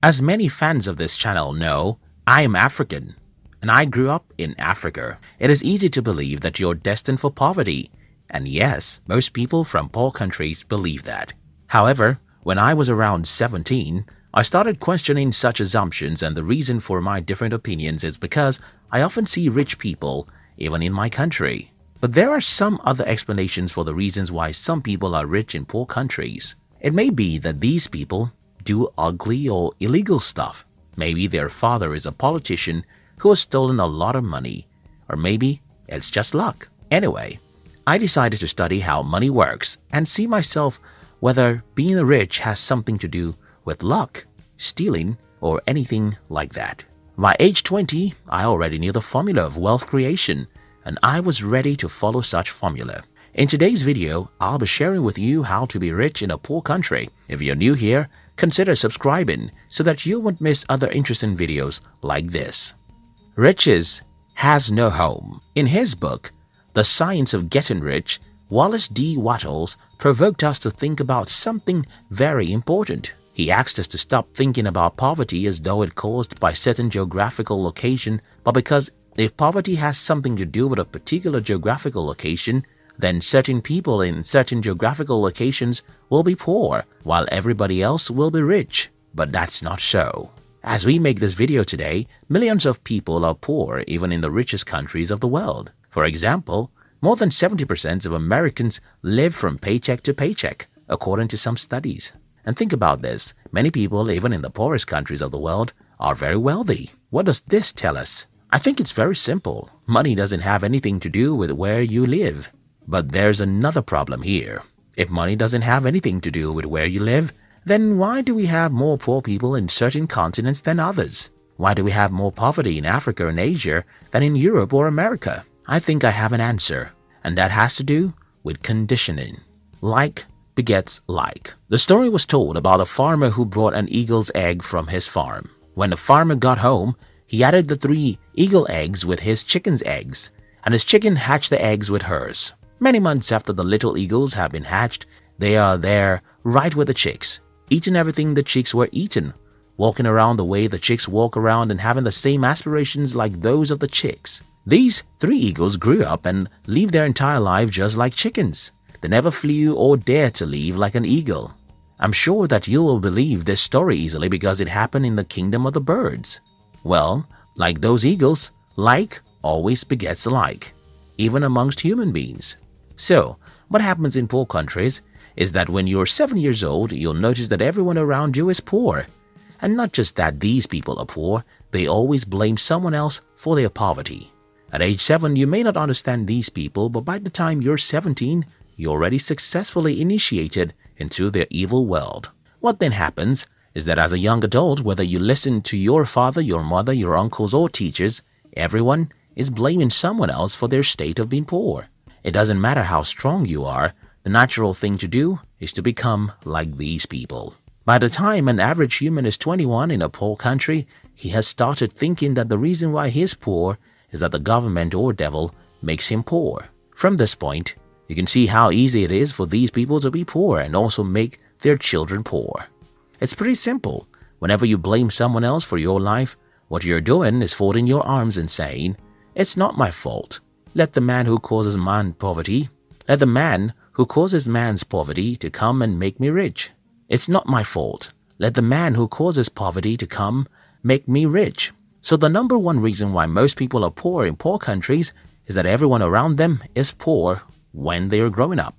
As many fans of this channel know, I am African, and I grew up in Africa. It is easy to believe that you're destined for poverty, and yes, most people from poor countries believe that. However, when I was around 17, I started questioning such assumptions, and the reason for my different opinions is because I often see rich people even in my country. But there are some other explanations for the reasons why some people are rich in poor countries. It may be that these people do ugly or illegal stuff. Maybe their father is a politician who has stolen a lot of money, or maybe it's just luck. Anyway, I decided to study how money works and see myself whether being rich has something to do with luck, stealing, or anything like that. By age 20, I already knew the formula of wealth creation, and I was ready to follow such formula. In today's video, I'll be sharing with you how to be rich in a poor country. If you're new here, consider subscribing so that you won't miss other interesting videos like this. Riches has no home. In his book, The Science of Getting Rich, Wallace D. Wattles provoked us to think about something very important. He asked us to stop thinking about poverty as though it caused by certain geographical location, but because if poverty has something to do with a particular geographical location, then certain people in certain geographical locations will be poor, while everybody else will be rich. But that's not so. As we make this video today, millions of people are poor even in the richest countries of the world. For example, more than 70% of Americans live from paycheck to paycheck, according to some studies. And think about this, many people even in the poorest countries of the world are very wealthy. What does this tell us? I think it's very simple. Money doesn't have anything to do with where you live. But there's another problem here. If money doesn't have anything to do with where you live, then why do we have more poor people in certain continents than others? Why do we have more poverty in Africa and Asia than in Europe or America? I think I have an answer, and that has to do with conditioning. Like begets like. The story was told about a farmer who brought an eagle's egg from his farm. When the farmer got home, he added the 3 eagle eggs with his chicken's eggs, and his chicken hatched the eggs with hers. Many months after the little eagles have been hatched, they are there right with the chicks, eating everything the chicks were eaten, walking around the way the chicks walk around and having the same aspirations like those of the chicks. These 3 eagles grew up and lived their entire life just like chickens. They never flew or dared to live like an eagle. I'm sure that you will believe this story easily because it happened in the kingdom of the birds. Well, like those eagles, like always begets like, even amongst human beings. So, what happens in poor countries is that when you're 7 years old, you'll notice that everyone around you is poor. And not just that these people are poor, they always blame someone else for their poverty. At age 7, you may not understand these people, but by the time you're 17, you're already successfully initiated into their evil world. What then happens is that as a young adult, whether you listen to your father, your mother, your uncles or teachers, everyone is blaming someone else for their state of being poor. It doesn't matter how strong you are, the natural thing to do is to become like these people. By the time an average human is 21 in a poor country, he has started thinking that the reason why he is poor is that the government or devil makes him poor. From this point, you can see how easy it is for these people to be poor and also make their children poor. It's pretty simple. Whenever you blame someone else for your life, what you're doing is folding your arms and saying, "It's not my fault. Let the man who causes man's poverty to come and make me rich. It's not my fault. Let the man who causes poverty to come make me rich." So the number one reason why most people are poor in poor countries is that everyone around them is poor when they are growing up.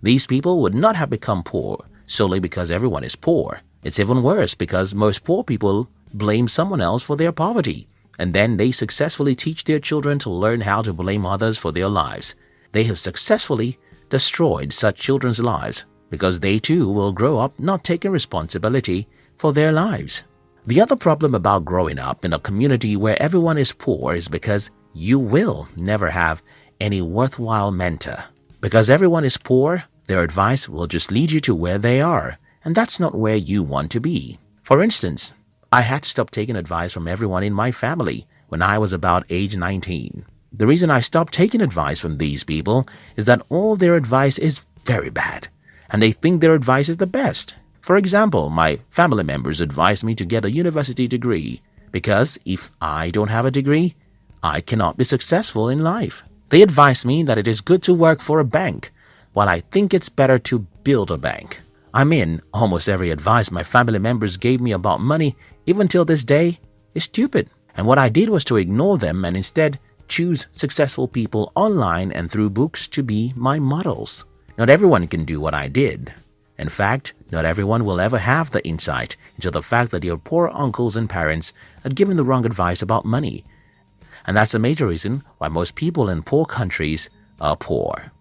These people would not have become poor solely because everyone is poor. It's even worse because most poor people blame someone else for their poverty, and then they successfully teach their children to learn how to blame others for their lives. They have successfully destroyed such children's lives because they too will grow up not taking responsibility for their lives. The other problem about growing up in a community where everyone is poor is because you will never have any worthwhile mentor. Because everyone is poor, their advice will just lead you to where they are, and that's not where you want to be. For instance, I had to stop taking advice from everyone in my family when I was about age 19. The reason I stopped taking advice from these people is that all their advice is very bad, and they think their advice is the best. For example, my family members advise me to get a university degree because if I don't have a degree, I cannot be successful in life. They advise me that it is good to work for a bank, while I think it's better to build a bank. I mean, almost every advice my family members gave me about money, even till this day, is stupid. And what I did was to ignore them and instead choose successful people online and through books to be my models. Not everyone can do what I did. In fact, not everyone will ever have the insight into the fact that your poor uncles and parents had given the wrong advice about money. And that's a major reason why most people in poor countries are poor.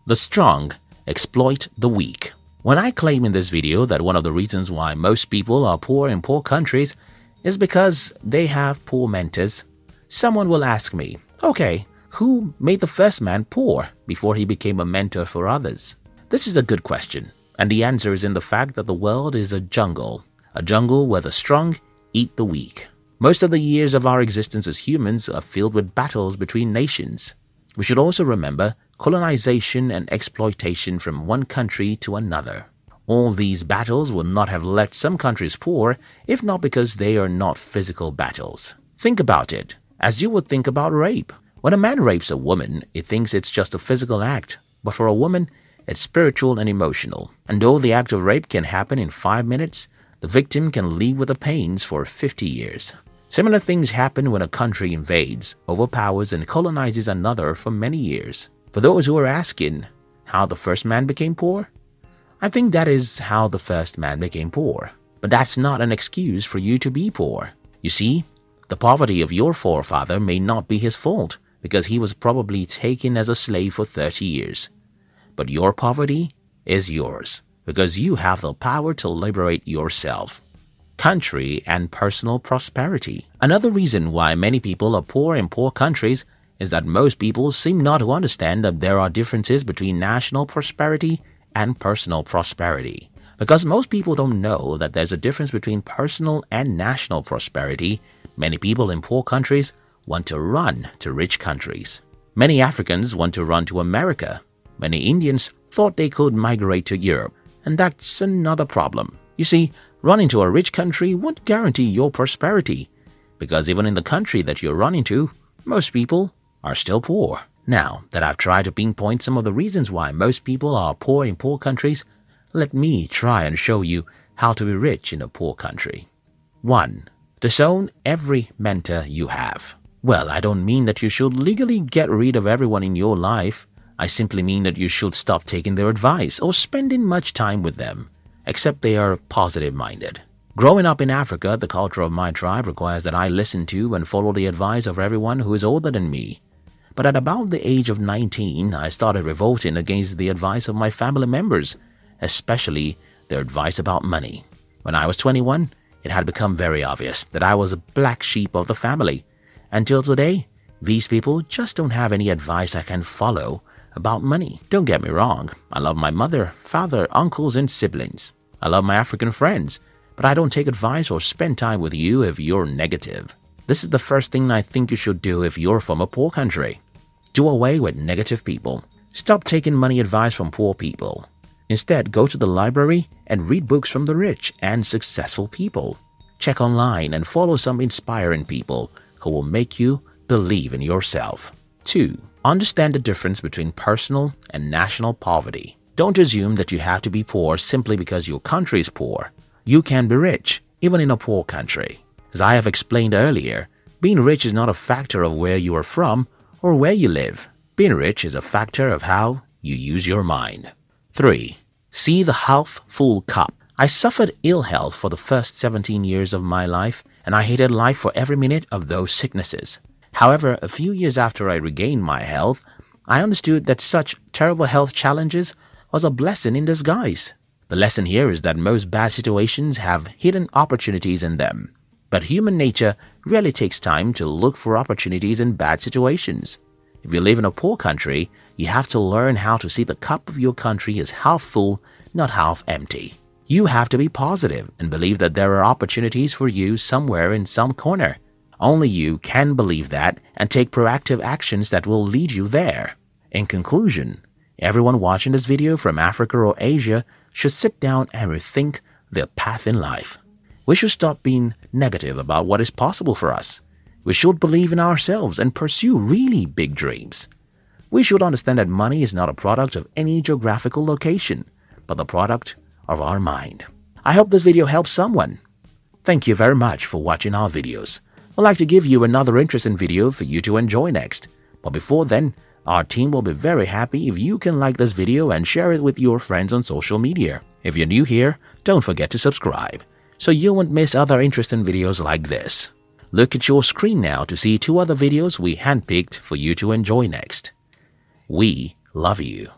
The strong exploit the weak. When I claim in this video that one of the reasons why most people are poor in poor countries is because they have poor mentors, someone will ask me, okay, who made the first man poor before he became a mentor for others? This is a good question, and the answer is in the fact that the world is a jungle where the strong eat the weak. Most of the years of our existence as humans are filled with battles between nations. We should also remember colonization and exploitation from one country to another. All these battles would not have left some countries poor if not because they are not physical battles. Think about it, as you would think about rape. When a man rapes a woman, he thinks it's just a physical act, but for a woman, it's spiritual and emotional. And though the act of rape can happen in 5 minutes, the victim can live with the pains for 50 years. Similar things happen when a country invades, overpowers, and colonizes another for many years. For those who are asking how the first man became poor, I think that is how the first man became poor. But that's not an excuse for you to be poor. You see, the poverty of your forefather may not be his fault because he was probably taken as a slave for 30 years. But your poverty is yours because you have the power to liberate yourself. Country and personal prosperity. Another reason why many people are poor in poor countries is that most people seem not to understand that there are differences between national prosperity and personal prosperity. Because most people don't know that there's a difference between personal and national prosperity, many people in poor countries want to run to rich countries. Many Africans want to run to America. Many Indians thought they could migrate to Europe. And that's another problem. You see, running to a rich country won't guarantee your prosperity, because even in the country that you're running to, most people are still poor. Now that I've tried to pinpoint some of the reasons why most people are poor in poor countries, let me try and show you how to be rich in a poor country. 1. Disown every mentor you have. Well, I don't mean that you should legally get rid of everyone in your life. I simply mean that you should stop taking their advice or spending much time with them, except they are positive-minded. Growing up in Africa, the culture of my tribe requires that I listen to and follow the advice of everyone who is older than me. But at about the age of 19, I started revolting against the advice of my family members, especially their advice about money. When I was 21, it had become very obvious that I was a black sheep of the family. Until today, these people just don't have any advice I can follow about money. Don't get me wrong, I love my mother, father, uncles, and siblings. I love my African friends, but I don't take advice or spend time with you if you're negative. This is the first thing I think you should do if you're from a poor country. Do away with negative people. Stop taking money advice from poor people. Instead, go to the library and read books from the rich and successful people. Check online and follow some inspiring people who will make you believe in yourself. 2. Understand the difference between personal and national poverty. Don't assume that you have to be poor simply because your country is poor. You can be rich, even in a poor country. As I have explained earlier, being rich is not a factor of where you are from or where you live. Being rich is a factor of how you use your mind. 3. See the half-full cup. I suffered ill health for the first 17 years of my life, and I hated life for every minute of those sicknesses. However, a few years after I regained my health, I understood that such terrible health challenges was a blessing in disguise. The lesson here is that most bad situations have hidden opportunities in them. But human nature really takes time to look for opportunities in bad situations. If you live in a poor country, you have to learn how to see the cup of your country as half full, not half empty. You have to be positive and believe that there are opportunities for you somewhere in some corner. Only you can believe that and take proactive actions that will lead you there. In conclusion, everyone watching this video from Africa or Asia should sit down and rethink their path in life. We should stop being negative about what is possible for us. We should believe in ourselves and pursue really big dreams. We should understand that money is not a product of any geographical location, but the product of our mind. I hope this video helps someone. Thank you very much for watching our videos. I'd like to give you another interesting video for you to enjoy next. But before then, our team will be very happy if you can like this video and share it with your friends on social media. If you're new here, don't forget to subscribe, so you won't miss other interesting videos like this. Look at your screen now to see 2 other videos we handpicked for you to enjoy next. We love you.